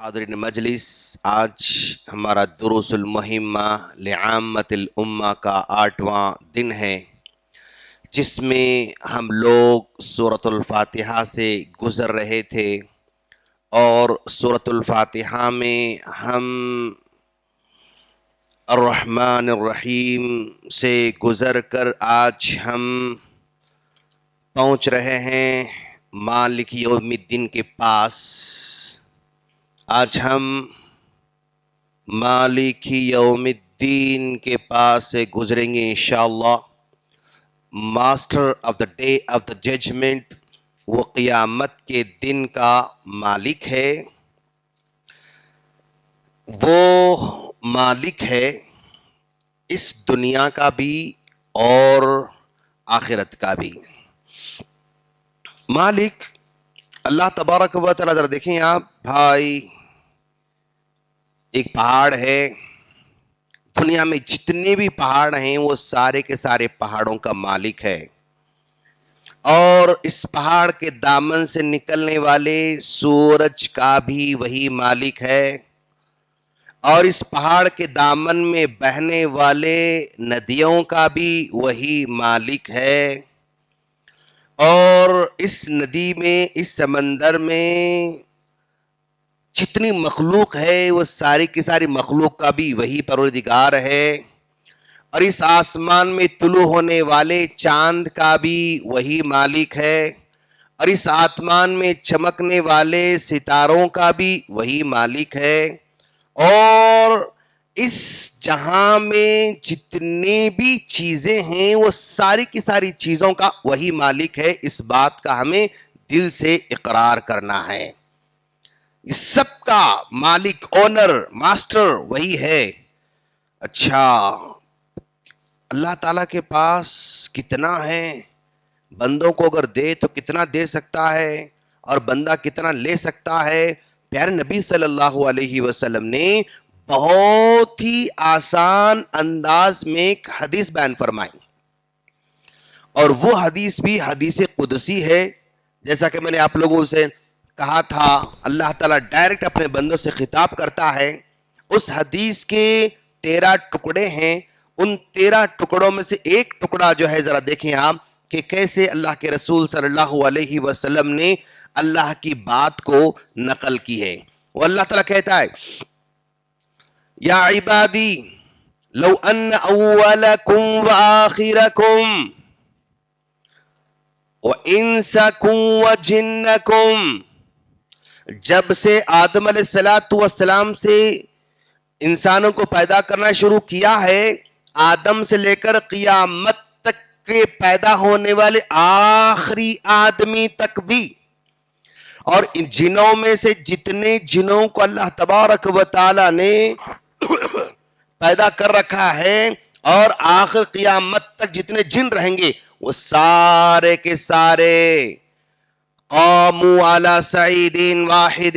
حاضرین مجلس، آج ہمارا دروس المہمہ لعامت الامہ کا 8واں دن ہے، جس میں ہم لوگ سورۃ الفاتحہ سے گزر رہے تھے، اور سورۃ الفاتحہ میں ہم الرحمن الرحیم سے گزر کر آج ہم پہنچ رہے ہیں مالک یوم الدین کے پاس۔ آج ہم مالک یوم الدین کے پاس سے گزریں گے انشاءاللہ۔ Master of the day of the judgement, وہ قیامت کے دن کا مالک ہے، وہ مالک ہے اس دنیا کا بھی اور آخرت کا بھی۔ مالک اللہ تبارک و تعالیٰ، ذرا دیکھیں آپ بھائی، ایک پہاڑ ہے، دنیا میں جتنے بھی پہاڑ ہیں وہ سارے کے سارے پہاڑوں کا مالک ہے، اور اس پہاڑ کے دامن سے نکلنے والے سورج کا بھی وہی مالک ہے، اور اس پہاڑ کے دامن میں بہنے والے ندیوں کا بھی وہی مالک ہے، اور اس ندی میں، اس سمندر میں جتنی مخلوق ہے وہ ساری کی ساری مخلوق کا بھی وہی پروردگار ہے، اور اس آسمان میں طلوع ہونے والے چاند کا بھی وہی مالک ہے، اور اس آسمان میں چمکنے والے ستاروں کا بھی وہی مالک ہے، اور اس جہاں میں جتنی بھی چیزیں ہیں وہ ساری کی ساری چیزوں کا وہی مالک ہے۔ اس بات کا ہمیں دل سے اقرار کرنا ہے، اس سب کا مالک، اونر، ماسٹر وہی ہے۔ اچھا، اللہ تعالیٰ کے پاس کتنا ہے؟ بندوں کو اگر دے تو کتنا دے سکتا ہے، اور بندہ کتنا لے سکتا ہے؟ پیارے نبی صلی اللہ علیہ وسلم نے بہت ہی آسان انداز میں ایک حدیث بیان فرمائی، اور وہ حدیث بھی حدیث قدسی ہے۔ جیسا کہ میں نے آپ لوگوں سے کہا تھا، اللہ تعالیٰ ڈائریکٹ اپنے بندوں سے خطاب کرتا ہے۔ اس حدیث کے 13 ٹکڑے ہیں، ان 13 ٹکڑوں میں سے ایک ٹکڑا جو ہے، ذرا دیکھیں آپ کہ کیسے اللہ کے رسول صلی اللہ علیہ وسلم نے اللہ کی بات کو نقل کی ہے۔ وہ اللہ تعالیٰ کہتا ہے، یا عبادی لو ان اولکم وآخرکم وانسکم وجنکم، جب سے آدم علیہ السلام سے انسانوں کو پیدا کرنا شروع کیا ہے، آدم سے لے کر قیامت تک کے پیدا ہونے والے آخری آدمی تک بھی، اور ان جنوں میں سے جتنے جنوں کو اللہ تبارک و تعالی نے پیدا کر رکھا ہے، اور آخر قیامت تک جتنے جن رہیں گے وہ سارے کے سارے قاموا علی صعید واحد،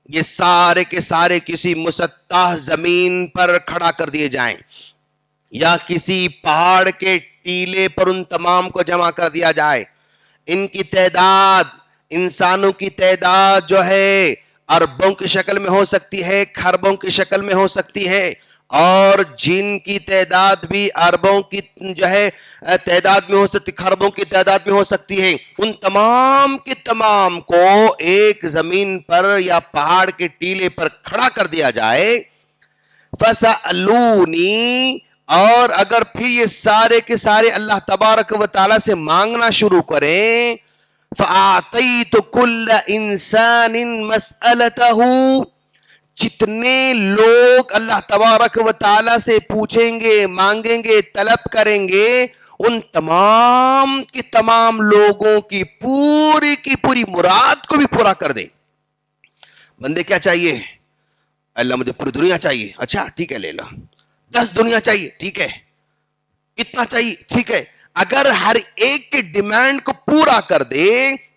یہ سارے کے سارے کسی مسطح زمین پر کھڑا کر دیے جائیں، یا کسی پہاڑ کے ٹیلے پر ان تمام کو جمع کر دیا جائے۔ ان کی تعداد، انسانوں کی تعداد جو ہے اربوں کی شکل میں ہو سکتی ہے، کھربوں کی شکل میں ہو سکتی ہے، اور جن کی تعداد بھی اربوں کی جو ہے تعداد میں ہو سکتی، کھربوں کی تعداد میں ہو سکتی ہے۔ ان تمام کے تمام کو ایک زمین پر یا پہاڑ کے ٹیلے پر کھڑا کر دیا جائے، فَسَأَلُونِي، اور اگر پھر یہ سارے کے سارے اللہ تبارک و تعالیٰ سے مانگنا شروع کریں، فَأَعْطَيْتُ كُلَّ إِنسَانٍ مَسْأَلَتَهُ، جتنے لوگ اللہ تبارک و تعالیٰ سے پوچھیں گے، مانگیں گے، طلب کریں گے، ان تمام کے تمام لوگوں کی پوری مراد کو بھی پورا کر دے۔ بندے کیا چاہیے؟ اللہ مجھے پوری دنیا چاہیے، اچھا ٹھیک ہے لے لو۔ 10 دنیا چاہیے، ٹھیک ہے۔ اتنا چاہیے، ٹھیک ہے۔ اگر ہر ایک کے ڈیمانڈ کو پورا کر دے،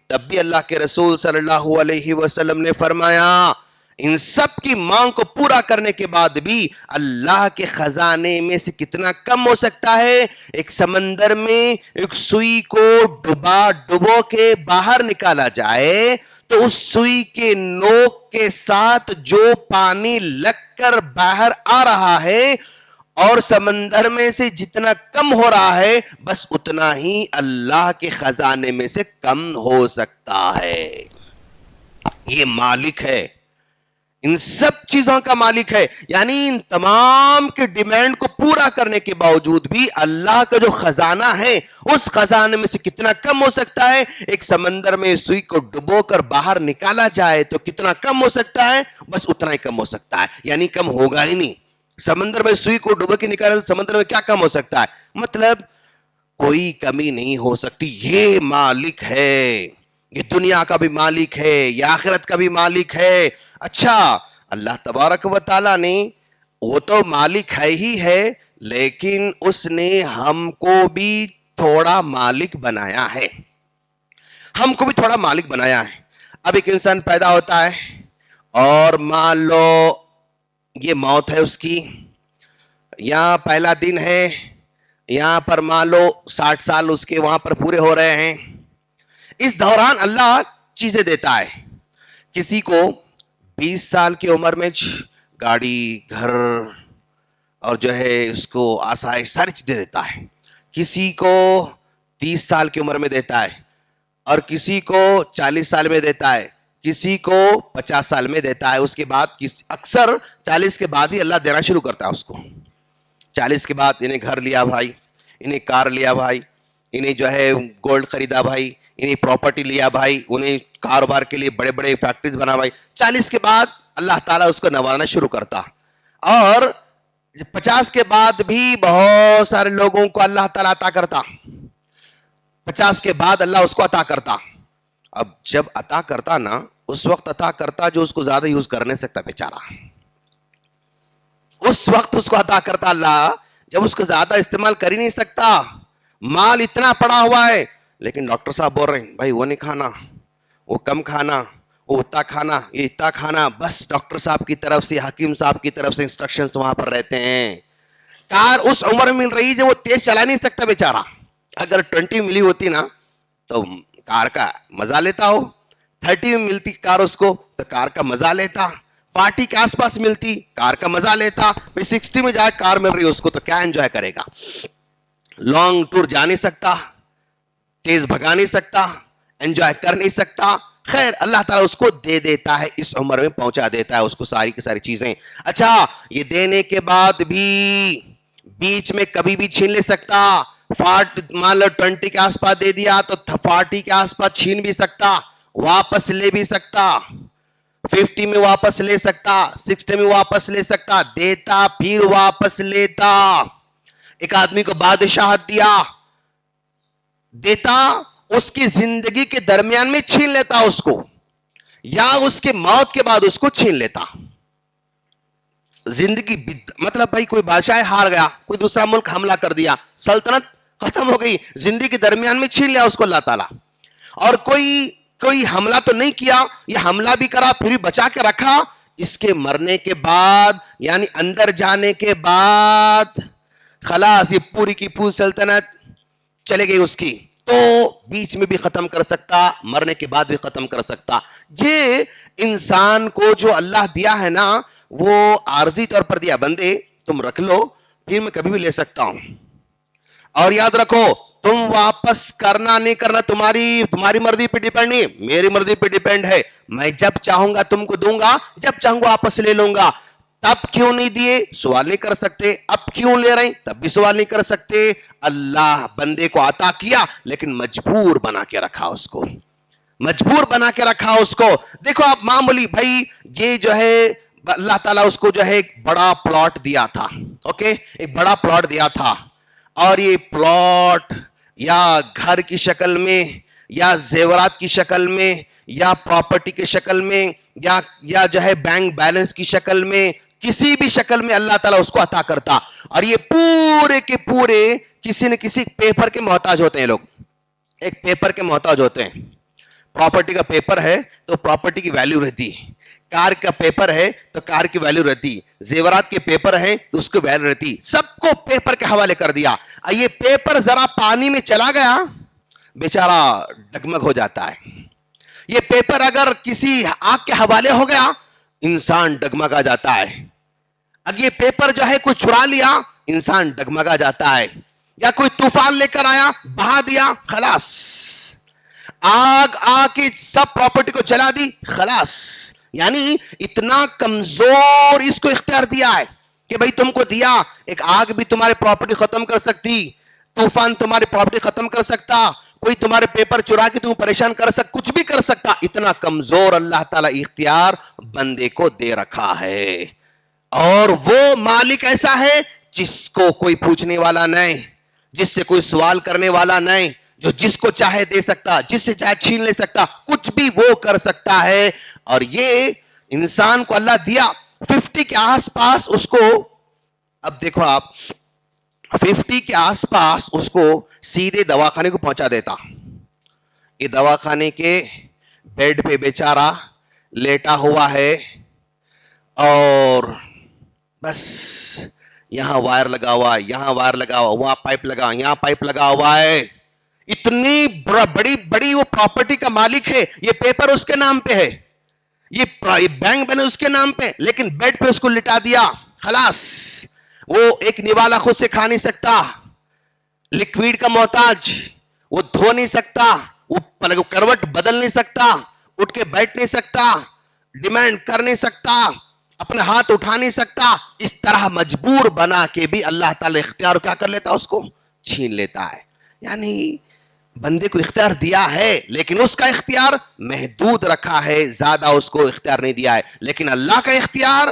تب بھی اللہ کے رسول صلی اللہ علیہ وسلم نے فرمایا، ان سب کی مانگ کو پورا کرنے کے بعد بھی اللہ کے خزانے میں سے کتنا کم ہو سکتا ہے؟ ایک سمندر میں ایک سوئی کو ڈبو کے باہر نکالا جائے تو اس سوئی کے نوک کے ساتھ جو پانی لگ کر باہر آ رہا ہے اور سمندر میں سے جتنا کم ہو رہا ہے بس اتنا ہی اللہ کے خزانے میں سے کم ہو سکتا ہے. یہ مالک ہے, ان سب چیزوں کا مالک ہے. یعنی ان تمام کے ڈیمانڈ کو پورا کرنے کے باوجود بھی اللہ کا جو خزانہ ہے اس خزانے میں سے کتنا کم ہو سکتا ہے. ایک سمندر میں سوئی کو ڈبو کر باہر نکالا جائے تو کتنا کم ہو سکتا ہے, بس اتنا ہی کم ہو سکتا ہے. یعنی کم ہوگا ہی نہیں. سمندر میں سوئی کو ڈبو کے نکالا تو سمندر میں کیا کم ہو سکتا ہے, مطلب کوئی کمی نہیں ہو سکتی. یہ مالک ہے, یہ دنیا کا بھی مالک ہے, یہ آخرت کا بھی مالک ہے. اچھا, اللہ تبارک و تعالیٰ نے, وہ تو مالک ہے ہی ہے, لیکن اس نے ہم کو بھی تھوڑا مالک بنایا ہے. ہم کو بھی تھوڑا مالک بنایا ہے. اب ایک انسان پیدا ہوتا ہے اور مان لو یہ موت ہے اس کی, یا پہلا دن ہے, یہاں پر مان لو 60 سال اس کے وہاں پر پورے ہو رہے ہیں. اس دوران اللہ چیزیں دیتا ہے. کسی کو 20 سال کی عمر میں گاڑی, گھر اور جو ہے اس کو آسائش ساری چیزیں دیتا ہے. کسی کو 30 سال کی عمر میں دیتا ہے, اور کسی کو 40 سال میں دیتا ہے, کسی کو 50 سال میں دیتا ہے. اس کے بعد اکثر 40 کے بعد ہی اللہ دینا شروع کرتا ہے اس کو. 40 کے بعد انہیں گھر لیا بھائی, انہیں کار لیا بھائی, انہیں جو ہے گولڈ خریدا بھائی, انہیں پراپرٹی لیا بھائی, انہیں کاروبار کے لیے بڑے بڑے فیکٹریز بنا بھائی. 40 کے بعد اللہ تعالیٰ اس کو نوازنا شروع کرتا. اور 50 کے بعد بھی بہت سارے لوگوں کو اللہ تعالیٰ عطا کرتا. 50 کے بعد اللہ اس کو عطا کرتا. اب جب عطا کرتا نا, اس وقت عطا کرتا جو اس کو زیادہ یوز کر نہیں سکتا بیچارہ. اس وقت اس کو عطا کرتا اللہ جب اس کو زیادہ استعمال کر ہی نہیں سکتا. مال اتنا پڑا ہوا ہے, لیکن ڈاکٹر صاحب بول رہے ہیں بھائی وہ نہیں کھانا, وہ کم کھانا, وہ اتنا کھانا, یہ اتنا کھانا. بس ڈاکٹر صاحب کی طرف سے, حکیم صاحب کی طرف سے انسٹرکشنز وہاں پر رہتے ہیں. کار اس عمر میں مل رہی ہے وہ تیز چلا نہیں سکتا بیچارہ. اگر 20 ملی ہوتی نا تو کار کا مزہ لیتا ہو, 30 میں ملتی کار اس کو تو کار کا مزہ لیتا, 40 کے آس پاس ملتی کار کا مزہ لیتا. 60 میں جا کار مل رہی ہے اس کو تو کیا انجوائے کرے گا. لانگ ٹور جا نہیں سکتا, تیز بھگا نہیں سکتا, انجوائے کر نہیں سکتا. خیر اللہ تعالیٰ اس کو دے دیتا ہے, اس عمر میں پہنچا دیتا ہے اس کو ساری کی ساری چیزیں. اچھا, یہ دینے کے بعد بھی بیچ میں کبھی بھی چھین لے سکتا. مان لو 20 کے آس پاس دے دیا تو 40 کے آس پاس چھین بھی سکتا, واپس لے بھی سکتا, 50 میں واپس لے سکتا, 60 میں واپس لے سکتا, دیتا پھر واپس لیتا. ایک آدمی کو بادشاہت دیا, دیتا, اس کی زندگی کے درمیان میں چھین لیتا اس کو, یا اس کے موت کے بعد اس کو چھین لیتا. زندگی مطلب بھائی کوئی بادشاہ ہار گیا, کوئی دوسرا ملک حملہ کر دیا, سلطنت ختم ہو گئی, زندگی کے درمیان میں چھین لیا اس کو اللہ تعالیٰ. اور کوئی حملہ تو نہیں کیا, یہ حملہ بھی کرا پھر بھی بچا کے رکھا. اس کے مرنے کے بعد یعنی اندر جانے کے بعد خلاص یہ پوری کی پوری سلطنت چلے گئی اس کی. تو بیچ میں بھی ختم کر سکتا, مرنے کے بعد بھی ختم کر سکتا. یہ انسان کو جو اللہ دیا ہے نا وہ عارضی طور پر دیا, بندے تم رکھ لو پھر میں کبھی بھی لے سکتا ہوں. اور یاد رکھو تم واپس کرنا نہیں کرنا تمہاری مرضی پہ ڈیپینڈ نہیں, میری مرضی پہ ڈیپینڈ ہے. میں جب چاہوں گا تم کو دوں گا, جب چاہوں گا واپس لے لوں گا. تب کیوں نہیں دیے سوال نہیں کر سکتے, اب کیوں لے رہے ہیں تب بھی سوال نہیں کر سکتے. اللہ بندے کو عطا کیا لیکن مجبور بنا کے رکھا اس کو, مجبور بنا کے رکھا اس کو. دیکھو آپ معمولی بھائی, یہ جو ہے اللہ تعالیٰ اس کو جو ہے ایک بڑا پلاٹ دیا تھا, اوکے, ایک بڑا پلاٹ دیا تھا. اور یہ پلاٹ یا گھر کی شکل میں یا زیورات کی شکل میں یا پراپرٹی کی شکل میں یا جو ہے بینک بیلنس کی شکل میں, کسی بھی شکل میں اللہ تعالیٰ اس کو عطا کرتا. اور یہ پورے کے پورے کسی نہ کسی پیپر کے محتاج ہوتے ہیں. لوگ ایک پیپر کے محتاج ہوتے ہیں. پراپرٹی کا پیپر ہے تو پراپرٹی کی ویلیو رہتی, کار کا پیپر ہے تو کار کی ویلیو رہتی, زیورات کے پیپر ہے تو اس کو ویلیو رہتی. سب کو پیپر کے حوالے کر دیا. یہ پیپر ذرا پانی میں چلا گیا بیچارہ ڈگمگ ہو جاتا ہے. یہ پیپر اگر کسی آگ کے حوالے ہو گیا انسان ڈگمگا جاتا ہے. اگر یہ پیپر جو ہے کوئی چرا لیا انسان ڈگمگا جاتا ہے, یا کوئی طوفان لے کر آیا بہا دیا خلاص, آگ آ کے سب پراپرٹی کو جلا دی خلاص. یعنی اتنا کمزور اس کو اختیار دیا ہے کہ بھئی تم کو دیا, ایک آگ بھی تمہارے پراپرٹی ختم کر سکتی, طوفان تمہاری پراپرٹی ختم کر سکتا, کوئی تمہارے پیپر چرا کے تم پریشان کر سکتا, کچھ بھی کر سکتا. اتنا کمزور اللہ تعالیٰ اختیار بندے کو دے رکھا ہے. اور وہ مالک ایسا ہے جس کو کوئی پوچھنے والا نہیں, جس سے کوئی سوال کرنے والا نہیں, جو جس کو چاہے دے سکتا, جس سے چاہے چھین لے سکتا, کچھ بھی وہ کر سکتا ہے. اور یہ انسان کو اللہ دیا 50 کے آس پاس اس کو, اب دیکھو آپ 50 کے آس پاس اس کو سیدھے دواخانے کو پہنچا دیتا. یہ دواخانے کے بیڈ پہ بیچارہ لیٹا ہوا ہے اور بس یہاں وائر لگا ہوا ہے, یہاں وائر لگا ہوا, وہاں پائپ لگا, یہاں پائپ لگا ہوا ہے. اتنی بڑی بڑی وہ پراپرٹی کا مالک ہے, یہ پیپر اس کے نام پہ ہے, یہ بینک بنے اس کے نام پہ, لیکن بیڈ پہ اس کو لٹا دیا خلاص. وہ ایک نوالا خود سے کھا نہیں سکتا, لکویڈ کا محتاج, وہ دھو نہیں سکتا, وہ کروٹ بدل نہیں سکتا, اٹھ کے بیٹھ نہیں سکتا, ڈیمانڈ کر نہیں سکتا, اپنے ہاتھ اٹھا نہیں سکتا. اس طرح مجبور بنا کے بھی اللہ تعالی اختیار کیا کر لیتا, اس کو چھین لیتا ہے. یعنی بندے کو اختیار دیا ہے لیکن اس کا اختیار محدود رکھا ہے, زیادہ اس کو اختیار نہیں دیا ہے. لیکن اللہ کا اختیار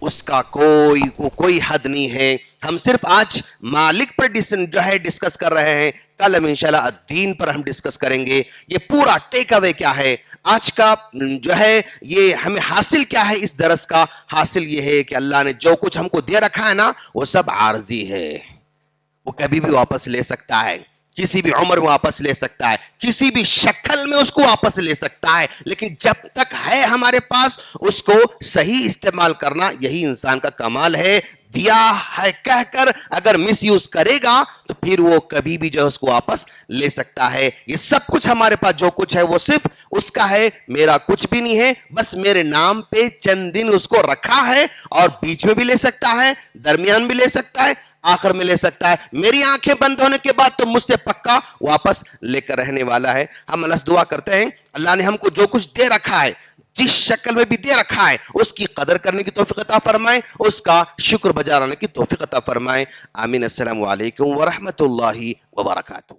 اس کا کوئی حد نہیں ہے. ہم صرف آج مالک پر جو ہے ڈسکس کر رہے ہیں, کل ہم انشاءاللہ الدین پر ہم ڈسکس کریں گے. یہ پورا ٹیک اوے کیا ہے آج کا جو ہے, یہ ہمیں حاصل کیا ہے اس درس کا؟ حاصل یہ ہے کہ اللہ نے جو کچھ ہم کو دے رکھا ہے نا وہ سب عارضی ہے, وہ کبھی بھی واپس لے سکتا ہے, کسی بھی عمر میں واپس لے سکتا ہے, کسی بھی شکل میں اس کو واپس لے سکتا ہے. لیکن جب تک ہے ہمارے پاس اس کو صحیح استعمال کرنا, یہی انسان کا کمال ہے. دیا ہے کہہ کر اگر مس یوز کرے گا تو پھر وہ کبھی بھی جو ہے اس کو واپس لے سکتا ہے. یہ سب کچھ ہمارے پاس جو کچھ ہے وہ صرف اس کا ہے, میرا کچھ بھی نہیں ہے. بس میرے نام پہ چند دن اس کو رکھا ہے, اور بیچ میں بھی لے سکتا ہے, درمیان بھی لے سکتا ہے, آخر میں لے سکتا ہے. میری آنکھیں بند ہونے کے بعد تو مجھ سے پکا واپس لے کر رہنے والا ہے. ہم اللہ سے دعا کرتے ہیں اللہ نے ہم کو جو کچھ دے رکھا ہے, جس شکل میں بھی دے رکھا ہے, اس کی قدر کرنے کی توفیق عطا فرمائے, اس کا شکر بجا لانے کی توفیق عطا فرمائے. آمین. السلام علیکم ورحمۃ اللہ وبرکاتہ.